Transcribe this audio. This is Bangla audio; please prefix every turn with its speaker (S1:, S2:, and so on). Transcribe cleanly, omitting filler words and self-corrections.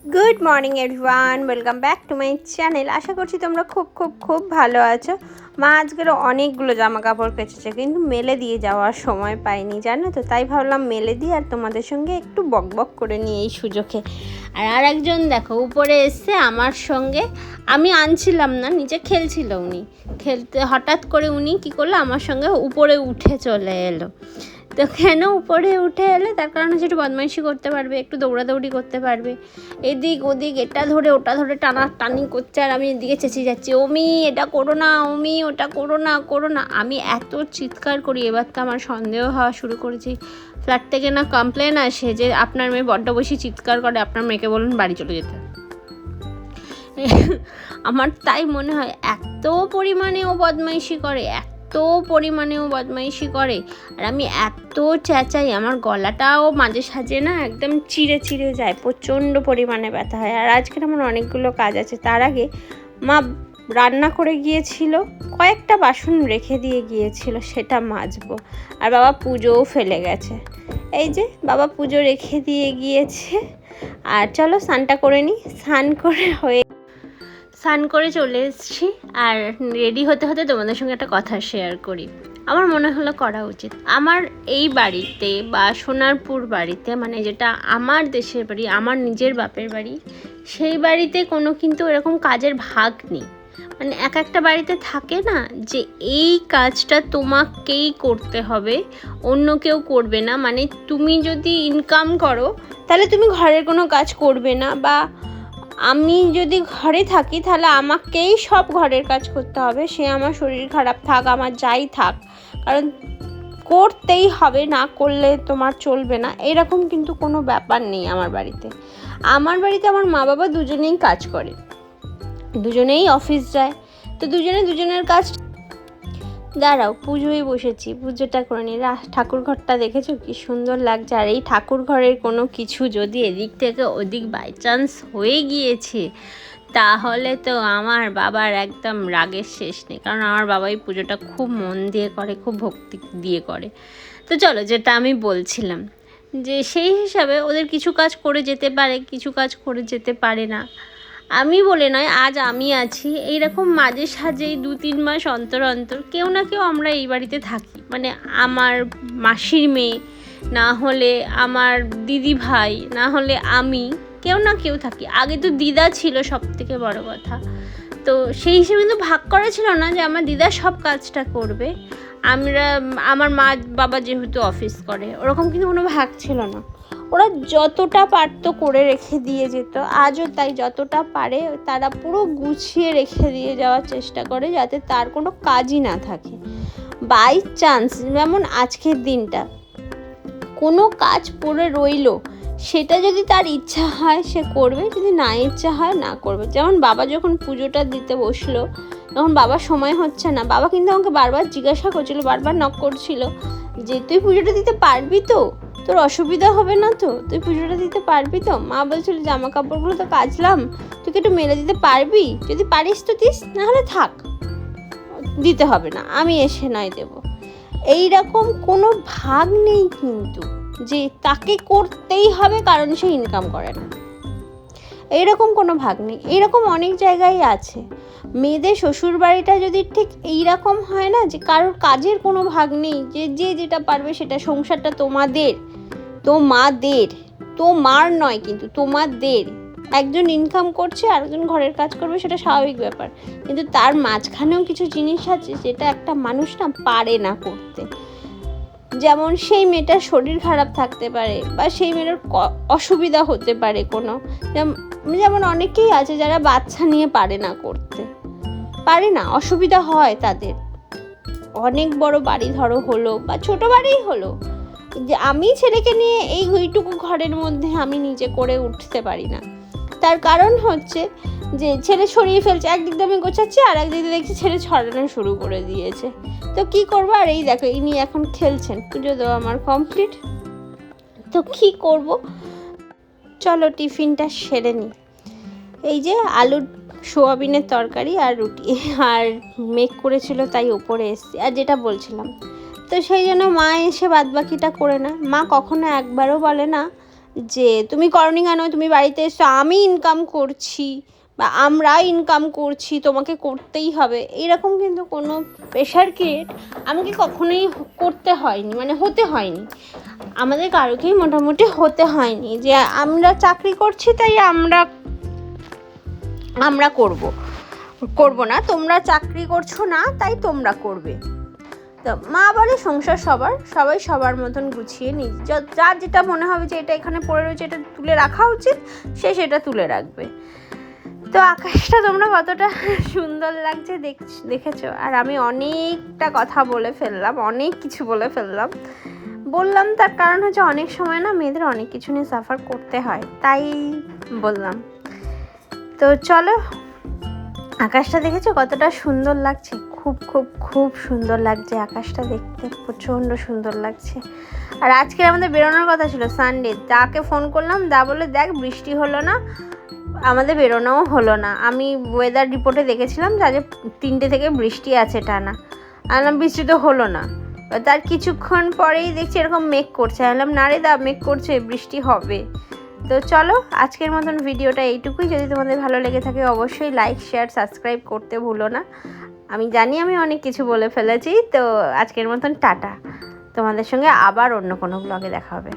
S1: Good morning everyone, welcome back to my channel. আশা করছি তোমরা খুব খুব খুব ভালো আছো। মা আজকের অনেকগুলো জামা কাপড় কেচেছে, কিন্তু মেলে দিয়ে যাওয়ার সময় পাইনি, জানো তো। তাই ভাবলাম মেলে দিয়ে আর তোমাদের সঙ্গে একটু বক বক করে নিই এই সুযোগে। আর একজন দেখো উপরে এসছে আমার সঙ্গে, আমি আনছিলাম না, নিচে খেলছিল উনি। খেলতে হঠাৎ করে উনি কী করলো, আমার সঙ্গে উপরে উঠে চলে এলো। তো কেন উপরে উঠে এলে, তার কারণ হচ্ছে একটু বদমাইশি করতে পারবে, একটু দৌড়াদৌড়ি করতে পারবে, এদিক ওদিক এটা ধরে ওটা ধরে টানাটানি করছে। আর আমি এদিকে চেঁচিয়ে যাচ্ছি, ওমি এটা করো না, ওমি ওটা করো না করো না। আমি এত চিৎকার করি, এবার তো আমার সন্দেহ হওয়া শুরু করেছি। ফ্ল্যাট থেকে না কমপ্লেন আসে যে আপনার মেয়ে বড্ড বেশি চিৎকার করে, আপনার মেয়েকে বলুন বাড়ি চলে যেতে। আমার তাই মনে হয় এত পরিমাণে ও বদমাইশি করে, বদমাইশি করে। আর আমি এত চেঁচাই, আমার গলাটাও মাঝে সাঝে না একদম চিড়ে চিড়ে যায়, প্রচণ্ড পরিমাণে ব্যথা হয়। আর আজকের আমার অনেকগুলো কাজ আছে। তার আগে মা রান্না করে গিয়েছিল, কয়েকটা বাসন রেখে দিয়ে গিয়েছিল, সেটা মাজবো। আর বাবা পুজোও ফেলে গেছে, এই যে বাবা পুজো রেখে দিয়ে গিয়েছে। আর চলো স্নানটা করে নিই। স্নান করে চলে এসেছি, আর রেডি হতে হতে তোমাদের সঙ্গে একটা কথা শেয়ার করি। আমার মনে হলো করা উচিত। আমার এই বাড়িতে বা সোনারপুর বাড়িতে, মানে যেটা আমার দেশের বাড়ি, আমার নিজের বাপের বাড়ি, সেই বাড়িতে কোনো কিন্তু এরকম কাজের ভাগ নেই। মানে এক একটা বাড়িতে থাকে না যে এই কাজটা তোমাকেই করতে হবে, অন্য কেউ করবে না। মানে তুমি যদি ইনকাম করো তাহলে তুমি ঘরের কোনো কাজ করবে না, বা আমি যদি ঘরে থাকি তাহলে আমাকেই সব ঘরের কাজ করতে হবে, সে আমার শরীর খারাপ থাক, আমার যাই থাক, কারণ করতেই হবে, না করলে তোমার চলবে না। এরকম কিন্তু কোনো ব্যাপার নেই আমার বাড়িতে। আমার মা বাবা দুজনেই কাজ করে, দুজনেই অফিস যায়, তো দুজনে দুজনের কাজ। দাঁড়াও, পুজোয় বসেছি, পুজোটা করে নিই। ঠাকুর ঘরটা দেখেছো কি সুন্দর লাগছে। আর এই ঠাকুর ঘরের কোনো কিছু যদি এদিক থেকে ওদিক বাই চান্স হয়ে গিয়েছে, তাহলে তো আমার বাবার একদম রাগের শেষ নেই। কারণ আমার বাবা এই পুজোটা খুব মন দিয়ে করে, খুব ভক্তি দিয়ে করে। তো চলো, যেটা আমি বলছিলাম, যে সেই হিসাবে ওদের কিছু কাজ করে যেতে পারে, কিছু কাজ করে যেতে পারে না। আমি বলে নয়, আজ আমি আছি, এইরকম মাঝে সাঝেই 2-3 মাস অন্তর অন্তর কেউ না কেউ আমরা এই বাড়িতে থাকি। মানে আমার মাসির মেয়ে, না হলে আমার দিদি ভাই, না হলে আমি, কেউ না কেউ থাকি। আগে তো দিদা ছিল সব থেকে বড় কথা, তো সেই হিসেবে কিন্তু ভাগ করা ছিল না যে আমার দিদা সব কাজটা করবে, আমার মা বাবা যেহেতু অফিস করে, ওরকম কিন্তু কোনো ভাগ ছিল না। ওরা যতটা পারতো করে রেখে দিয়ে যেত, আজও তাই, যতটা পারে তারা পুরো গুছিয়ে রেখে দিয়ে যাওয়ার চেষ্টা করে, যাতে তার কোনো কাজই না থাকে। বাই চান্স যেমন আজকের দিনটা কোনো কাজ পড়ে রইলো, সেটা যদি তার ইচ্ছা হয় সে করবে, যদি না ইচ্ছা হয় না করবে। যেমন বাবা যখন পুজোটা দিতে বসলো, তখন বাবার সময় হচ্ছে না, বাবা কিন্তু আমাকে বারবার জিজ্ঞাসা করছিল, বারবার নক করছিল যে তুই পুজোটা দিতে পারবি তো, তোর অসুবিধা হবে না তো, তুই পুজোটা দিতে পারবি তো। মা বলছিল জামা কাপড়গুলো তো কাচলাম, তুই কি একটু মেলে দিতে পারবি, যদি পারিস তো দিস, নাহলে থাক, দিতে হবে না, আমি এসে নয় দেবো। এইরকম কোনো ভাগ নেই কিন্তু যে তাকে করতেই হবে কারণ সে ইনকাম করে না, এইরকম কোনো ভাগ নেই। এইরকম অনেক জায়গায় আছে। মেয়েদের শ্বশুর বাড়িটা যদি ঠিক এইরকম হয় না, যে কারোর কাজের কোনো ভাগ নেই, যে যে যেটা পারবে সেটা, সংসারটা তোমাদের, তোমার নয় কিন্তু তোমাদের। একজন ইনকাম করছে, আরেকজন ঘরের কাজ করবে, সেটা স্বাভাবিক ব্যাপার, কিন্তু তার মাঝখানেও কিছু জিনিস আছে যেটা একটা মানুষ না পারে না করতে। যেমন সেই মেয়েটার শরীর খারাপ থাকতে পারে, বা সেই মেয়েটার অসুবিধা হতে পারে কোনো, যেমন অনেকেই আছে যারা বাচ্চা নিয়ে পারে না করতে, পারে না, অসুবিধা হয় তাদের। অনেক বড় বাড়ি ধরো হলো, বা ছোট বাড়িই হলো, যে আমি ছেলেকে নিয়ে এইটুকু ঘরের মধ্যে আমি নিজে করে উঠতে পারি না। তার কারণ হচ্ছে যে ছেলে ছড়িয়ে ফেলছে, একদিক দিয়ে আমি গোছাচ্ছি, আর একদিক দিয়ে দেখছি ছেলে ছড়ানো শুরু করে দিয়েছে, তো কি করবো। আর এই দেখো ইনি এখন খেলছেন, পুজো দেওয়া আমার কমপ্লিট, তো কি করব। চলো টিফিনটা সেরে নিই। এই যে আলুর সোয়াবিনের তরকারি আর রুটি, আর মেঘ করেছিল তাই ওপরে এসছি। আর যেটা বলছিলাম, তো সেই জন্য মা এসে বাদবাকিটা করে না। মা কখনো একবারও বলে না যে তুমি করনি কেন, তুমি বাড়িতে এসো, আমি ইনকাম করছি বা আমরা ইনকাম করছি, তোমাকে করতেই হবে, এইরকম কিন্তু কোনো প্রেশার ক্রিয়েট আমাকে কখনোই করতে হয়নি, মানে হতে হয়নি। আমাদের কারোকেই মোটামুটি হতে হয়নি যে আমরা চাকরি করছি তাই আমরা করব না, তোমরা চাকরি করছো না তাই তোমরা করবে। তো মা বলে সংসার সবাই সবার মতন গুছিয়ে যার যেটা মনে হবে যে এটা এখানে পড়ে রয়েছে, এটা তুলে রাখা উচিত, সে সেটা তুলে রাখবে। তো আকাশটা তোমরা কতটা সুন্দর লাগছে দেখেছো। আর আমি অনেকটা কথা বলে ফেললাম, অনেক কিছু বলে ফেললাম, বললাম তার কারণ হচ্ছে অনেক সময় না মেয়েদের অনেক কিছু নিয়ে সাফার করতে হয়, তাই বললাম। তো চলো, আকাশটা দেখেছো কতটা সুন্দর লাগছে, খুব খুব খুব সুন্দর লাগছে আকাশটা দেখতে, প্রচণ্ড সুন্দর লাগছে। আর আজকে আমাদের বেরোনোর কথা ছিল সানডে, দাকে ফোন করলাম, দা বলে দেখ বৃষ্টি হলো না, আমাদের বেরোনোও হলো না। আমি ওয়েদার রিপোর্টে দেখেছিলাম যে আজ 3টে থেকে বৃষ্টি আছে টানা, আর বৃষ্টি তো হলো না। তার কিছুক্ষণ পরেই দেখছি এরকম মেঘ করছে, বললাম না রে দা মেঘ করছে, বৃষ্টি হবে। তো চলো আজকের মতন ভিডিওটা এইটুকুই। যদি তোমাদের ভালো লেগে থাকে অবশ্যই লাইক শেয়ার সাবস্ক্রাইব করতে ভুলো না। আমি জানি আমি অনেক কিছু বলে ফেলেছি, তো আজকের মতন টাটা। তোমাদের সঙ্গে আবার অন্য কোনো ব্লগে দেখা হবে।